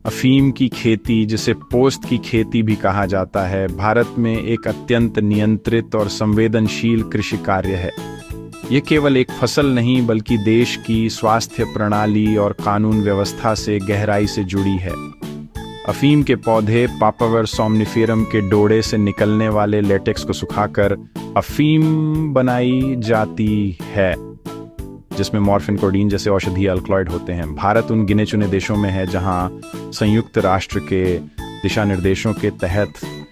अफीम की खेती, जिसे पोस्त की खेती भी कहा जाता है, भारत में एक अत्यंत नियंत्रित और संवेदनशील कृषि कार्य है। ये केवल एक फसल नहीं बल्कि देश की स्वास्थ्य प्रणाली और कानून व्यवस्था से गहराई से जुड़ी है। अफीम के पौधे पापावर सोमनिफेरम के डोड़े से निकलने वाले लेटेक्स को सुखाकर अफीम बनाई जाती है, जिसमें मॉर्फिन, कोडीन जैसे औषधीय अल्कलॉइड होते हैं। भारत उन गिने चुने देशों में है जहां संयुक्त राष्ट्र के दिशा निर्देशों के तहत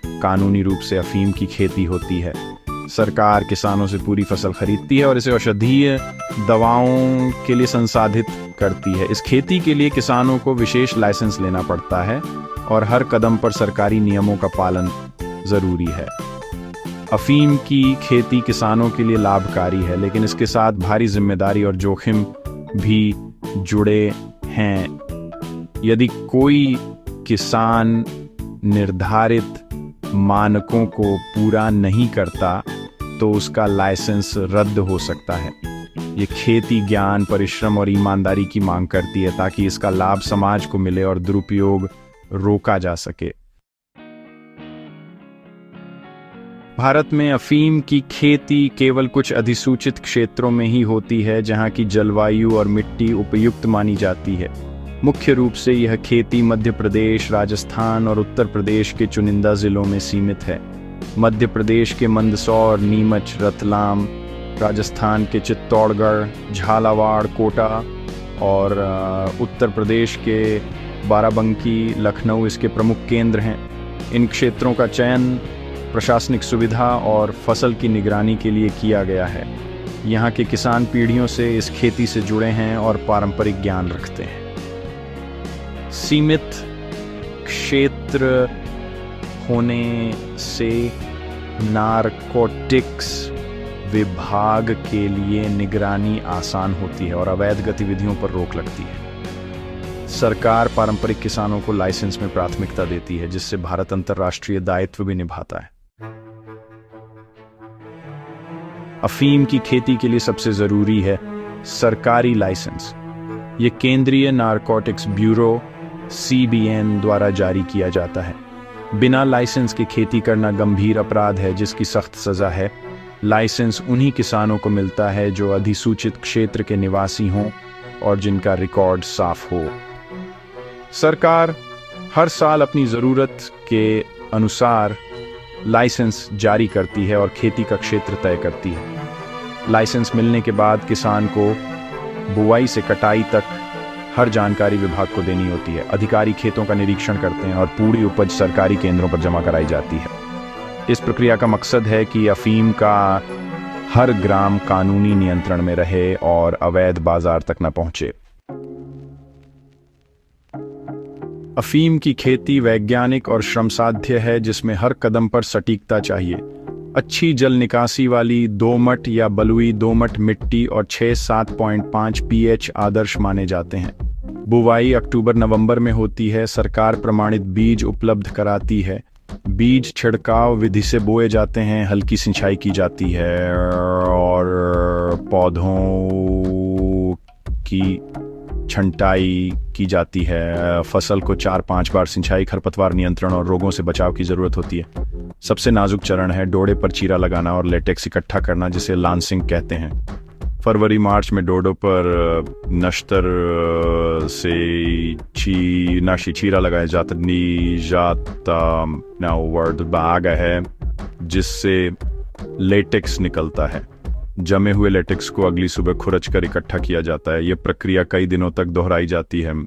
कानूनी रूप से अफीम की खेती होती है। सरकार किसानों से पूरी फसल खरीदती है और इसे औषधीय दवाओं के लिए संसाधित करती है। इस खेती के लिए किसानों को विशेष लाइसेंस लेना पड़ता है और हर कदम पर सरकारी नियमों का पालन जरूरी है। अफीम की खेती किसानों के लिए लाभकारी है, लेकिन इसके साथ भारी जिम्मेदारी और जोखिम भी जुड़े हैं। यदि कोई किसान निर्धारित मानकों को पूरा नहीं करता तो उसका लाइसेंस रद्द हो सकता है। ये खेती ज्ञान, परिश्रम और ईमानदारी की मांग करती है ताकि इसका लाभ समाज को मिले और दुरुपयोग रोका जा सके। भारत में अफीम की खेती केवल कुछ अधिसूचित क्षेत्रों में ही होती है जहां की जलवायु और मिट्टी उपयुक्त मानी जाती है। मुख्य रूप से यह खेती मध्य प्रदेश, राजस्थान और उत्तर प्रदेश के चुनिंदा जिलों में सीमित है। मध्य प्रदेश के मंदसौर, नीमच, रतलाम, राजस्थान के चित्तौड़गढ़, झालावाड़, कोटा और उत्तर प्रदेश के बाराबंकी, लखनऊ इसके प्रमुख केंद्र हैं। इन क्षेत्रों का चयन प्रशासनिक सुविधा और फसल की निगरानी के लिए किया गया है। यहाँ के किसान पीढ़ियों से इस खेती से जुड़े हैं और पारंपरिक ज्ञान रखते हैं। सीमित क्षेत्र होने से नारकोटिक्स विभाग के लिए निगरानी आसान होती है और अवैध गतिविधियों पर रोक लगती है। सरकार पारंपरिक किसानों को लाइसेंस में प्राथमिकता देती है, जिससे भारत अंतर्राष्ट्रीय दायित्व भी निभाता है। अफीम की खेती के लिए सबसे जरूरी है सरकारी लाइसेंस। ये केंद्रीय नारकोटिक्स ब्यूरो CBN द्वारा जारी किया जाता है। बिना लाइसेंस के खेती करना गंभीर अपराध है जिसकी सख्त सजा है। लाइसेंस उन्हीं किसानों को मिलता है जो अधिसूचित क्षेत्र के निवासी हों और जिनका रिकॉर्ड साफ हो। सरकार हर साल अपनी जरूरत के अनुसार लाइसेंस जारी करती है और खेती का क्षेत्र तय करती है। लाइसेंस मिलने के बाद किसान को बुआई से कटाई तक हर जानकारी विभाग को देनी होती है। अधिकारी खेतों का निरीक्षण करते हैं और पूरी उपज सरकारी केंद्रों पर जमा कराई जाती है। इस प्रक्रिया का मकसद है कि अफीम का हर ग्राम कानूनी नियंत्रण में रहे और अवैध बाजार तक न पहुंचे। अफीम की खेती वैज्ञानिक और श्रमसाध्य है, जिसमें हर कदम पर सटीकता चाहिए। अच्छी जल निकासी वाली दोमट या बलुई दोमट मिट्टी और 6-7.5 pH आदर्श माने जाते हैं। बुवाई अक्टूबर-नवंबर में होती है। सरकार प्रमाणित बीज उपलब्ध कराती है। बीज छिड़काव विधि से बोए जाते हैं, हल्की सिंचाई की जाती है और पौधों की छंटाई की जाती है। फसल को 4-5 बार सिंचाई, खरपतवार नियंत्रण और रोगों से बचाव की जरूरत होती है। सबसे नाजुक चरण है डोडे पर चीरा लगाना और लेटेक्स इकट्ठा करना, जिसे लांसिंग कहते हैं। फरवरी-मार्च में डोडो पर नश्तर से चीरा लगाया जाता वर्ड आ गया है, जिससे लेटेक्स निकलता है। जमे हुए लेटेक्स को अगली सुबह खुरच कर इकट्ठा किया जाता है। यह प्रक्रिया कई दिनों तक दोहराई जाती है।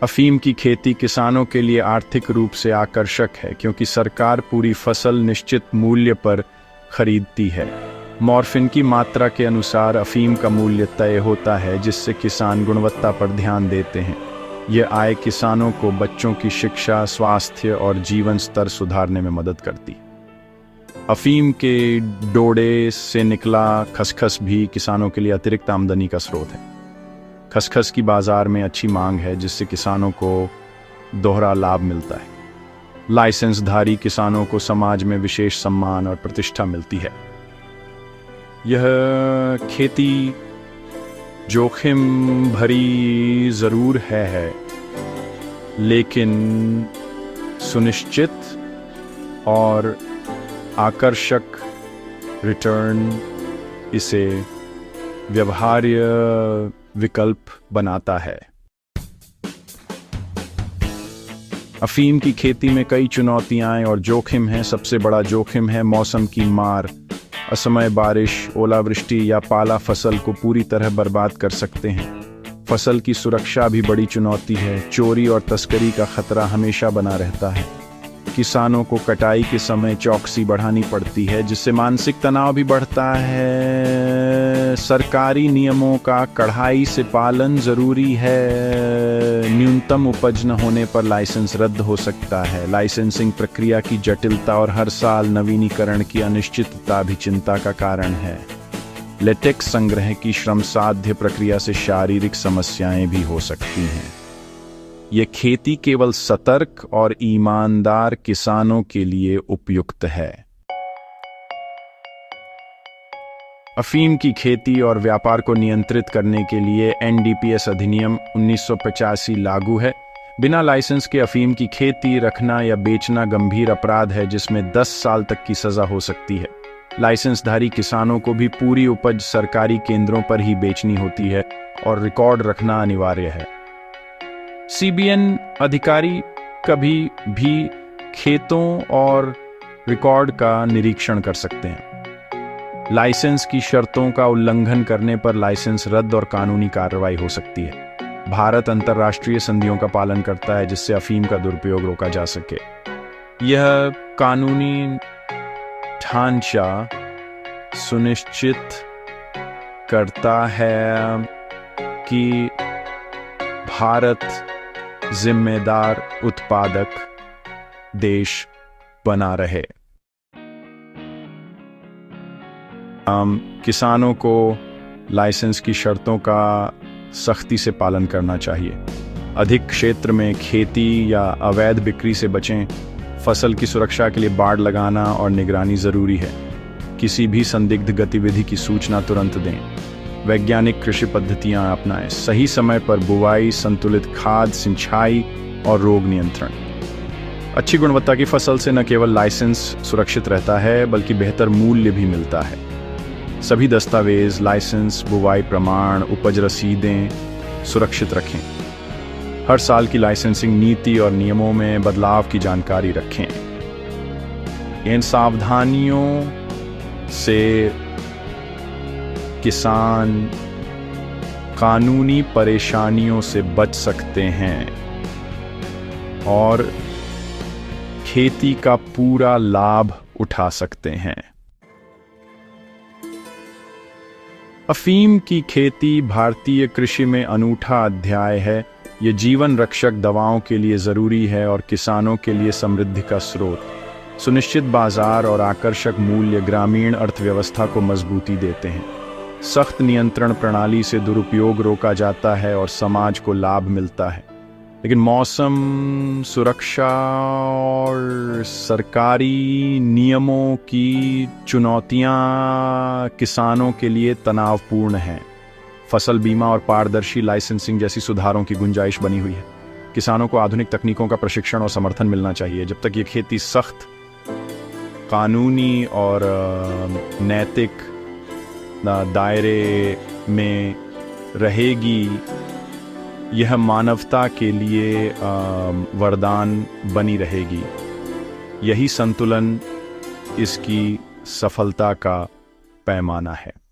अफीम की खेती किसानों के लिए आर्थिक रूप से आकर्षक है क्योंकि सरकार पूरी फसल निश्चित मूल्य पर खरीदती है। मॉर्फिन की मात्रा के अनुसार अफीम का मूल्य तय होता है, जिससे किसान गुणवत्ता पर ध्यान देते हैं। यह आय किसानों को बच्चों की शिक्षा, स्वास्थ्य और जीवन स्तर सुधारने में मदद करती। अफीम के डोडे से निकला खसखस भी किसानों के लिए अतिरिक्त आमदनी का स्रोत है। खसखस की बाजार में अच्छी मांग है, जिससे किसानों को दोहरा लाभ मिलता है। लाइसेंसधारी किसानों को समाज में विशेष सम्मान और प्रतिष्ठा मिलती है। यह खेती जोखिम भरी जरूर है, लेकिन सुनिश्चित और आकर्षक रिटर्न इसे व्यवहार्य विकल्प बनाता है। अफीम की खेती में कई चुनौतियां और जोखिम हैं। सबसे बड़ा जोखिम है मौसम की मार। असमय बारिश, ओलावृष्टि या पाला फसल को पूरी तरह बर्बाद कर सकते हैं। फसल की सुरक्षा भी बड़ी चुनौती है। चोरी और तस्करी का खतरा हमेशा बना रहता है। किसानों को कटाई के समय चौकसी बढ़ानी पड़ती है, जिससे मानसिक तनाव भी बढ़ता है। सरकारी नियमों का कड़ाई से पालन जरूरी है। न्यूनतम उपज न होने पर लाइसेंस रद्द हो सकता है। लाइसेंसिंग प्रक्रिया की जटिलता और हर साल नवीनीकरण की अनिश्चितता भी चिंता का कारण है। लेटेक्स संग्रह की श्रमसाध्य प्रक्रिया से शारीरिक समस्याएं भी हो सकती हैं। ये खेती केवल सतर्क और ईमानदार किसानों के लिए उपयुक्त है। अफीम की खेती और व्यापार को नियंत्रित करने के लिए एनडीपीएस अधिनियम 1985 लागू है। बिना लाइसेंस के अफीम की खेती, रखना या बेचना गंभीर अपराध है, जिसमें 10 साल तक की सजा हो सकती है। लाइसेंसधारी किसानों को भी पूरी उपज सरकारी केंद्रों पर ही बेचनी होती है और रिकॉर्ड रखना अनिवार्य है। सीबीएन अधिकारी कभी भी खेतों और रिकॉर्ड का निरीक्षण कर सकते हैं। लाइसेंस की शर्तों का उल्लंघन करने पर लाइसेंस रद्द और कानूनी कार्रवाई हो सकती है। भारत अंतर्राष्ट्रीय संधियों का पालन करता है, जिससे अफीम का दुरुपयोग रोका जा सके। यह कानूनी ढांचा सुनिश्चित करता है कि भारत जिम्मेदार उत्पादक देश बना रहे। किसानों को लाइसेंस की शर्तों का सख्ती से पालन करना चाहिए। अधिक क्षेत्र में खेती या अवैध बिक्री से बचें। फसल की सुरक्षा के लिए बाड़ लगाना और निगरानी जरूरी है। किसी भी संदिग्ध गतिविधि की सूचना तुरंत दें। वैज्ञानिक कृषि पद्धतियां अपनाएं। सही समय पर बुवाई, संतुलित खाद, सिंचाई और रोग नियंत्रण। अच्छी गुणवत्ता की फसल से न केवल लाइसेंस सुरक्षित रहता है, बल्कि बेहतर मूल्य भी मिलता है। सभी दस्तावेज, लाइसेंस, बुवाई प्रमाण, उपज रसीदें सुरक्षित रखें। हर साल की लाइसेंसिंग नीति और नियमों में बदलाव की जानकारी रखें। इन सावधानियों से किसान कानूनी परेशानियों से बच सकते हैं और खेती का पूरा लाभ उठा सकते हैं। अफीम की खेती भारतीय कृषि में अनूठा अध्याय है। ये जीवन रक्षक दवाओं के लिए जरूरी है और किसानों के लिए समृद्धि का स्रोत। सुनिश्चित बाजार और आकर्षक मूल्य ग्रामीण अर्थव्यवस्था को मजबूती देते हैं। सख्त नियंत्रण प्रणाली से दुरुपयोग रोका जाता है और समाज को लाभ मिलता है। लेकिन मौसम, सुरक्षा और सरकारी नियमों की चुनौतियां किसानों के लिए तनावपूर्ण हैं। फसल बीमा और पारदर्शी लाइसेंसिंग जैसी सुधारों की गुंजाइश बनी हुई है। किसानों को आधुनिक तकनीकों का प्रशिक्षण और समर्थन मिलना चाहिए। जब तक ये खेती सख्त, कानूनी और नैतिक दायरे में रहेगी, यह मानवता के लिए वरदान बनी रहेगी। यही संतुलन इसकी सफलता का पैमाना है।